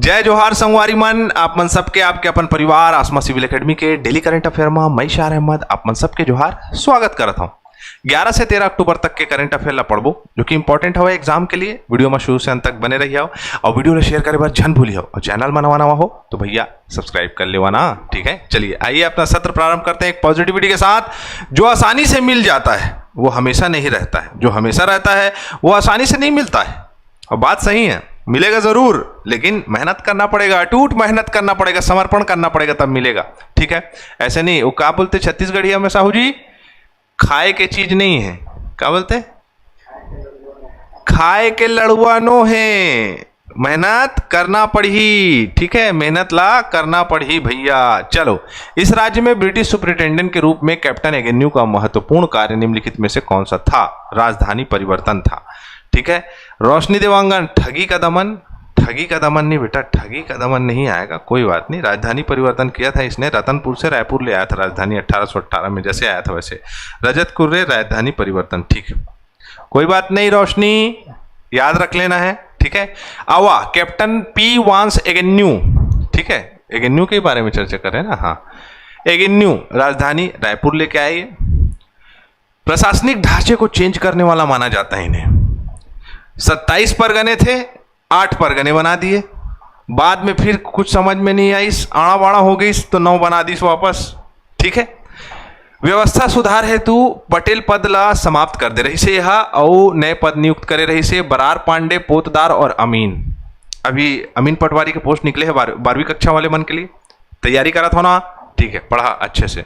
जय जोहार संगवारी मन, आप मन सबके आपके अपन परिवार आसमा सिविल एकेडमी के डेली करंट अफेयर में मैं शार अहमद आप मन सबके जोहार स्वागत करता हूँ। 11 से 13 अक्टूबर तक के करंट अफेयर ला पढ़बो जो कि इंपॉर्टेंट हो एग्जाम के लिए। वीडियो में शुरू से अंत तक बने रही हो और वीडियो ने शेयर करे बार झन भूली हो और चैनल में नवा हो तो भैया सब्सक्राइब कर लेवा ना। ठीक है, चलिए आइए अपना सत्र प्रारंभ करते हैं एक पॉजिटिविटी के साथ। जो आसानी से मिल जाता है वो हमेशा नहीं रहता है, जो हमेशा रहता है वो आसानी से नहीं मिलता है। और बात सही है, मिलेगा जरूर लेकिन मेहनत करना पड़ेगा, अटूट मेहनत करना पड़ेगा, समर्पण करना पड़ेगा तब मिलेगा। ठीक है, ऐसे नहीं। वो क्या बोलते छत्तीसगढ़िया में साहू जी, खाए के चीज नहीं है, क्या बोलते, खाए के लड़ुआ नो है, मेहनत करना पड़ी। ठीक है, मेहनत ला करना पड़ी भैया। चलो, इस राज्य में ब्रिटिश सुपरिटेंडेंट के रूप में कैप्टन एगेन्यू का महत्वपूर्ण कार्य निम्नलिखित में से कौन सा था? राजधानी परिवर्तन था। ठीक है, रोशनी देवांगन, ठगी का दमन, ठगी का दमन नहीं बेटा, ठगी का दमन नहीं आएगा, कोई बात नहीं। राजधानी परिवर्तन किया था इसने, रतनपुर से रायपुर ले आया था राजधानी 1818 में, जैसे आया था वैसे। रजत कुर्रे, राजधानी परिवर्तन। ठीक है, कोई बात नहीं, रोशनी याद रख लेना है। ठीक है, आवा कैप्टन पी वांस एगेन्यू। ठीक है, एगेन्यू के बारे में चर्चा करें ना। हाँ, एगेन्यू राजधानी रायपुर लेके आए। प्रशासनिक ढांचे को चेंज करने वाला माना जाता है इन्हें। 27 परगने थे, 8 परगने बना दिए। बाद में फिर कुछ समझ में नहीं आई, आड़ा बाड़ा हो गई तो 9 बना दी वापस। ठीक है, व्यवस्था सुधार हेतु पटेल पद ला समाप्त कर दे रही से यह और नए पद नियुक्त करे रही से बरार पांडे, पोतदार और अमीन। अभी अमीन पटवारी के पोस्ट निकले हैं 12वीं कक्षा वाले मन के लिए, तैयारी करा था ना। ठीक है, पढ़ा अच्छे से।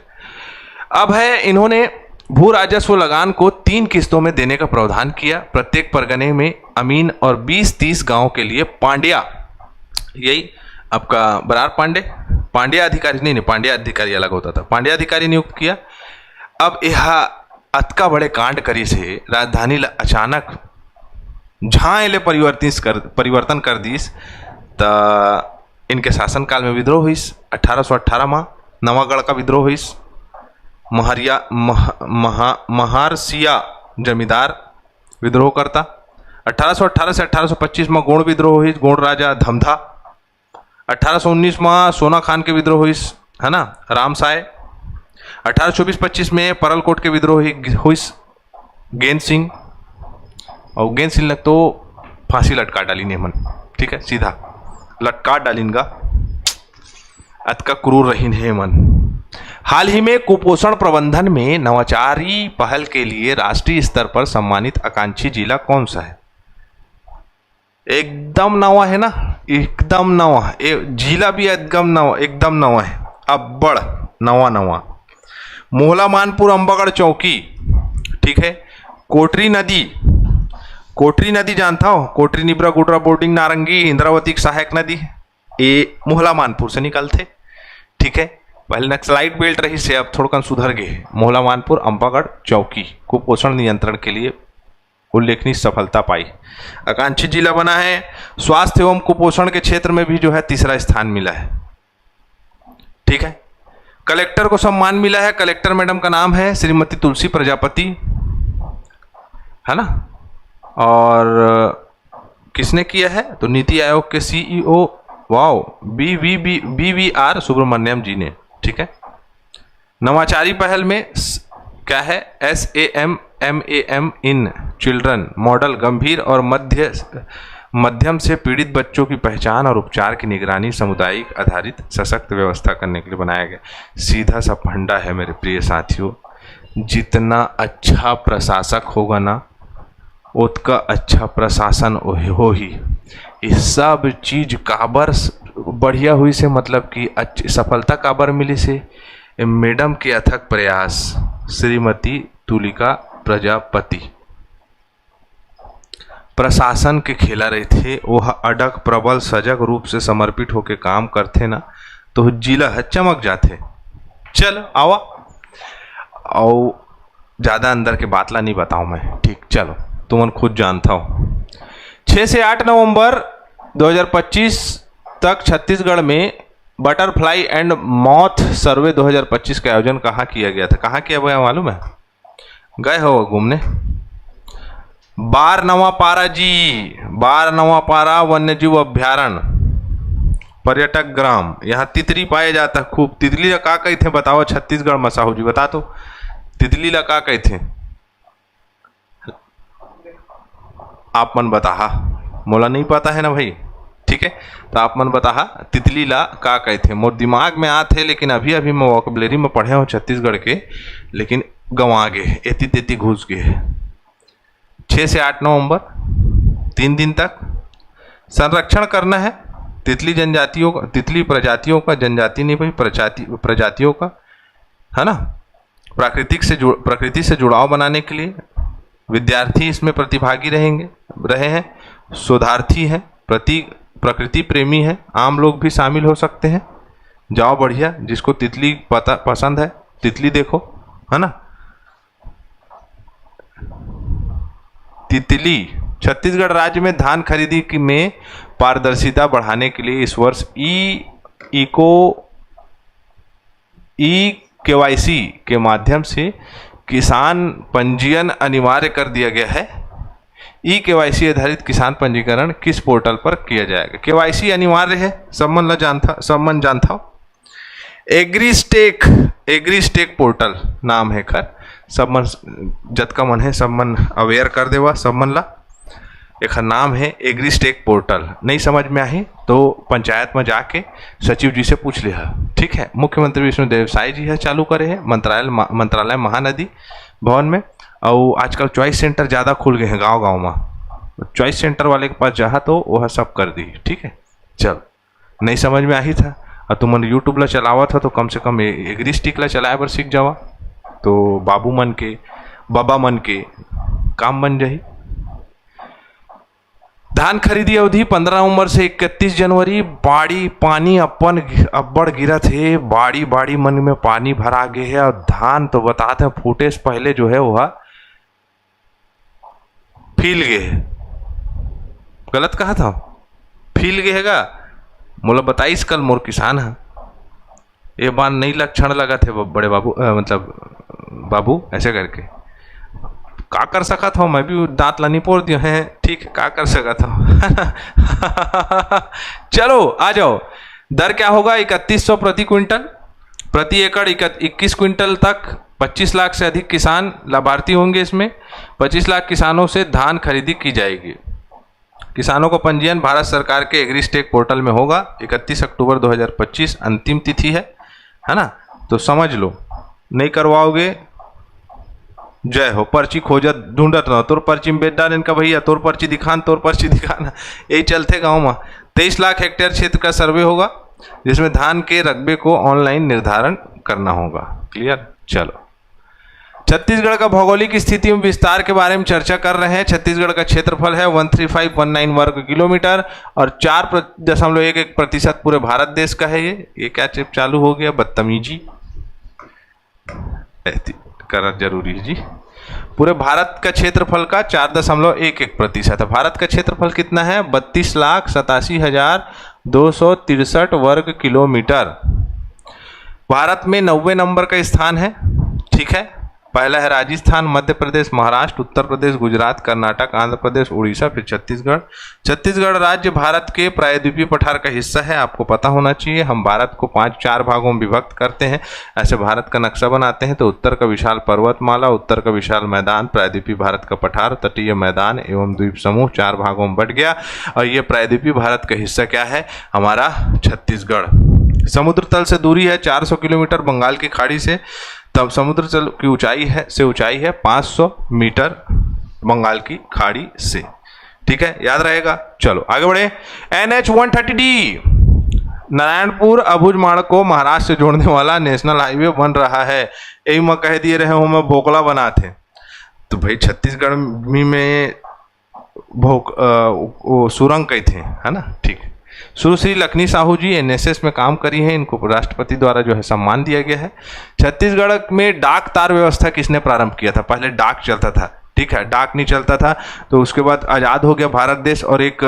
अब है इन्होंने भू राजस्व लगान को 3 किस्तों में देने का प्रावधान किया। प्रत्येक परगने में अमीन और 20-30 गांव के लिए पांड्या, यही आपका बरार पांडे, पांड्या अधिकारी नहीं, पांड्या अधिकारी अलग होता था, पांड्या अधिकारी नियुक्त किया। अब यह अतका बड़े कांड करी से राजधानी अचानक झाएले परिवर्तन कर दीस त इनके शासनकाल में विद्रोह हुईस। 1818 में नवागढ़ का विद्रोह हुईस। महारसिया जमींदार विद्रोह करता। 1818 से 1825 में गोंड विद्रोह हुई, गोंड राजा धमधा। 1819 में सोना खान के विद्रोह हुई है ना, रामसाय। 1824-25 में परलकोट के विद्रोह हुई, गेंद सिंह। और गेंद सिंह ने तो फांसी लटका डाली ने मन। ठीक है, सीधा लटका डालिनगा, अतका क्रूर रहीन है मन। हाल ही में कुपोषण प्रबंधन में नवाचारी पहल के लिए राष्ट्रीय स्तर पर सम्मानित आकांक्षी जिला कौन सा है? एकदम नवा है ना, एकदम नवा। जिला भी एकदम नवा है, अब बड़ नवा। मोहला मानपुर अंबागढ़ चौकी। ठीक है, कोटरी नदी जानता हो, कोटरी निब्रा गुडरा बोर्डिंग नारंगी इंद्रावती सहायक नदी, ये मोहला मानपुर से निकलते। ठीक है, पहले नक्सलाइट बेल्ट रही से अब थोड़ा सुधर गए। मोहला मानपुर अंबागढ़ चौकी कुपोषण नियंत्रण के लिए उल्लेखनीय सफलता पाई, आकांक्षी जिला बना है। स्वास्थ्य एवं कुपोषण के क्षेत्र में भी जो है 3रा स्थान मिला है। ठीक है, कलेक्टर को सम्मान मिला है। कलेक्टर मैडम का नाम है श्रीमती तुलसी प्रजापति, है ना। और किसने किया है तो नीति आयोग के CEO वाओ BVR सुब्रमण्यम जी ने। ठीक है, नवाचारी पहल में क्या है, SAMMAM इन चिल्ड्रन मॉडल गंभीर और मध्यम से पीड़ित बच्चों की पहचान और उपचार की निगरानी सामुदायिक आधारित सशक्त व्यवस्था करने के लिए बनाया गया। सीधा सा फंडा है मेरे प्रिय साथियों, जितना अच्छा प्रशासक होगा ना उतना अच्छा प्रशासन हो ही। ये सब चीज काबर बढ़िया हुई से मतलब कि अच्छी सफलता काबर मिली से मैडम के अथक प्रयास, श्रीमती तुलिका प्रजापति प्रशासन के खेला रहे थे। वह अडग प्रबल सजग रूप से समर्पित होकर काम करते ना तो जिला चमक जाते। चल आवा, और ज्यादा अंदर के बातला नहीं बताऊं मैं। ठीक, चलो तुम खुद जानता हो। 6 से 8 नवंबर 2025 तक छत्तीसगढ़ में बटरफ्लाई एंड मॉथ सर्वे 2025 का आयोजन कहाँ किया गया था? कहाँ किया गया मालूम है? गए हो घूमने? बार नवा पारा जी, बार नवा पारा वन्यजीव अभ्यारण्य। पर्यटक ग्राम, यहाँ तितली पाए जाता खूब। तितली ला का कहते बताओ छत्तीसगढ़ में साहू जी बता तो, तितली ला का कहते आप मन बताहा, मोला नहीं पता है ना भाई, ठीक है। तो आप मन बताहा तितली ला का कहते, मोर दिमाग में आते लेकिन अभी अभी मैं वोकैबुलरी में पढ़े हूँ छत्तीसगढ़ के, लेकिन गंवा गए, एती तेती घुस गए। 6 से 8 नवंबर 3 दिन तक संरक्षण करना है तितली जनजातियों का, तितली प्रजातियों का, जनजाति नहीं भाई प्रजातियों का, है ना। प्रकृति से जुड़ाव बनाने के लिए विद्यार्थी इसमें प्रतिभागी रहे हैं, शोधार्थी हैं, प्रकृति प्रेमी हैं, आम लोग भी शामिल हो सकते हैं। जाओ बढ़िया, जिसको तितली पसंद है तितली देखो, है ना। तितली छत्तीसगढ़ राज्य में धान खरीदी में पारदर्शिता बढ़ाने के लिए इस वर्ष KYC के माध्यम से किसान पंजीयन अनिवार्य कर दिया गया है। KYC आधारित किसान पंजीकरण किस पोर्टल पर किया जाएगा? KYC अनिवार्य है, सब मन जानता हो। एग्रीस्टेक पोर्टल नाम है खर, सब मन जतका मन है सब मन अवेयर कर देवा, सब मन ला। एक नाम है एग्रीस्टेक पोर्टल, नहीं समझ में आई तो पंचायत में जाके सचिव जी से पूछ लिया, ठीक है। मुख्यमंत्री विष्णुदेव साय जी है चालू करे है मंत्रालय महानदी भवन में। और आजकल चॉइस सेंटर ज़्यादा खुल गए हैं गांव में, चॉइस सेंटर वाले के पास जहाँ तो वह सब कर दी, ठीक है। चल नहीं समझ में आई था और तुम यूट्यूब ला चलावा था तो कम से कम एग्रीस्टिक ला चलाए बर सीख जावा, तो बाबा मन के काम बन जाही। धान खरीदी अवधि 15 नवंबर से 31 जनवरी। बाड़ी पानी अब्बड़ गिरत है, बाड़ी मन में पानी भरा गए है और धान तो बताते हैं फूटे से पहले जो है वह फील गए। गलत कहा था, फील गए हैगा, मोला बताइस कल मोर किसान है ये बार नहीं लक्षण लगा थे बड़े बाबू, मतलब बाबू ऐसे करके का कर सका था, मैं भी दांत लानी पोड़ दिया है, ठीक है, का कर सका था। चलो आ जाओ, दर क्या होगा? 3100 प्रति क्विंटल, प्रति एकड़ 21 क्विंटल तक 25 लाख से अधिक किसान लाभार्थी होंगे। इसमें 25 लाख किसानों से धान खरीदी की जाएगी। किसानों का पंजीयन भारत सरकार के एग्रीस्टेक पोर्टल में होगा। 31 अक्टूबर 2025 अंतिम तिथि है ना, तो समझ लो। नहीं करवाओगे जय हो, पर्ची खोजत ढूंढत रहो, तोर पर्ची में बेच डाल इनका भैया, तोर पर्ची दिखाना, यही चलते गाँव में। 23 लाख हेक्टेयर क्षेत्र का सर्वे होगा जिसमें धान के रकबे को ऑनलाइन निर्धारण करना होगा। क्लियर? चलो, छत्तीसगढ़ का भौगोलिक स्थिति में विस्तार के बारे में चर्चा कर रहे हैं। छत्तीसगढ़ का क्षेत्रफल है 13519 वर्ग किलोमीटर और 4.11% पूरे भारत देश का है। ये क्या चिप चालू हो गया, बदतमीजी करना जरूरी है जी। पूरे भारत का क्षेत्रफल का 4.11% है। भारत का क्षेत्रफल कितना है? 32,87,263 वर्ग किलोमीटर। भारत में 90 नंबर का स्थान है, ठीक है। पहला है राजस्थान, मध्य प्रदेश, महाराष्ट्र, उत्तर प्रदेश, गुजरात, कर्नाटक, आंध्र प्रदेश, उड़ीसा, फिर छत्तीसगढ़। छत्तीसगढ़ राज्य भारत के प्रायद्वीपीय पठार का हिस्सा है, आपको पता होना चाहिए। हम भारत को 4 भागों में विभक्त करते हैं, ऐसे भारत का नक्शा बनाते हैं तो उत्तर का विशाल पर्वतमाला, उत्तर का विशाल मैदान, प्रायद्वीपीय भारत का पठार, तटीय मैदान एवं द्वीप समूह 4 भागों में बट गया। और ये प्रायद्वीपीय भारत का हिस्सा क्या है? हमारा छत्तीसगढ़। समुद्र तल से दूरी है 400 किलोमीटर बंगाल की खाड़ी से, तब समुद्र तल की ऊंचाई है 500 मीटर बंगाल की खाड़ी से, ठीक है, याद रहेगा। चलो आगे बढ़े। NH 130D नारायणपुर अबुझमाड़ को महाराष्ट्र से जोड़ने वाला नेशनल हाईवे बन रहा है। यही मैं कह दिए रहे हूँ, मैं भोकला बना थे तो भाई छत्तीसगढ़ में सुरंग कही थे, है ना, ठीक है। सुश्री लखनी साहू जी NSS में काम करी हैं, इनको राष्ट्रपति द्वारा जो है सम्मान दिया गया है। छत्तीसगढ़ में डाक तार व्यवस्था किसने प्रारंभ किया था? पहले डाक चलता था, ठीक है, डाक नहीं चलता था, तो उसके बाद आज़ाद हो गया भारत देश और एक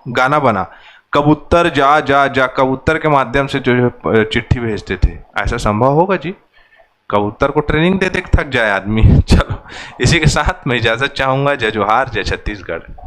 गाना बना, कबूतर जा जा जा, कबूतर के माध्यम से जो है चिट्ठी भेजते थे। ऐसा संभव होगा जी? कबूतर को ट्रेनिंग दे दे थक जाए आदमी। चलो, इसी के साथ मैं इजाज़त चाहूँगा। जय जोहार, जय छत्तीसगढ़।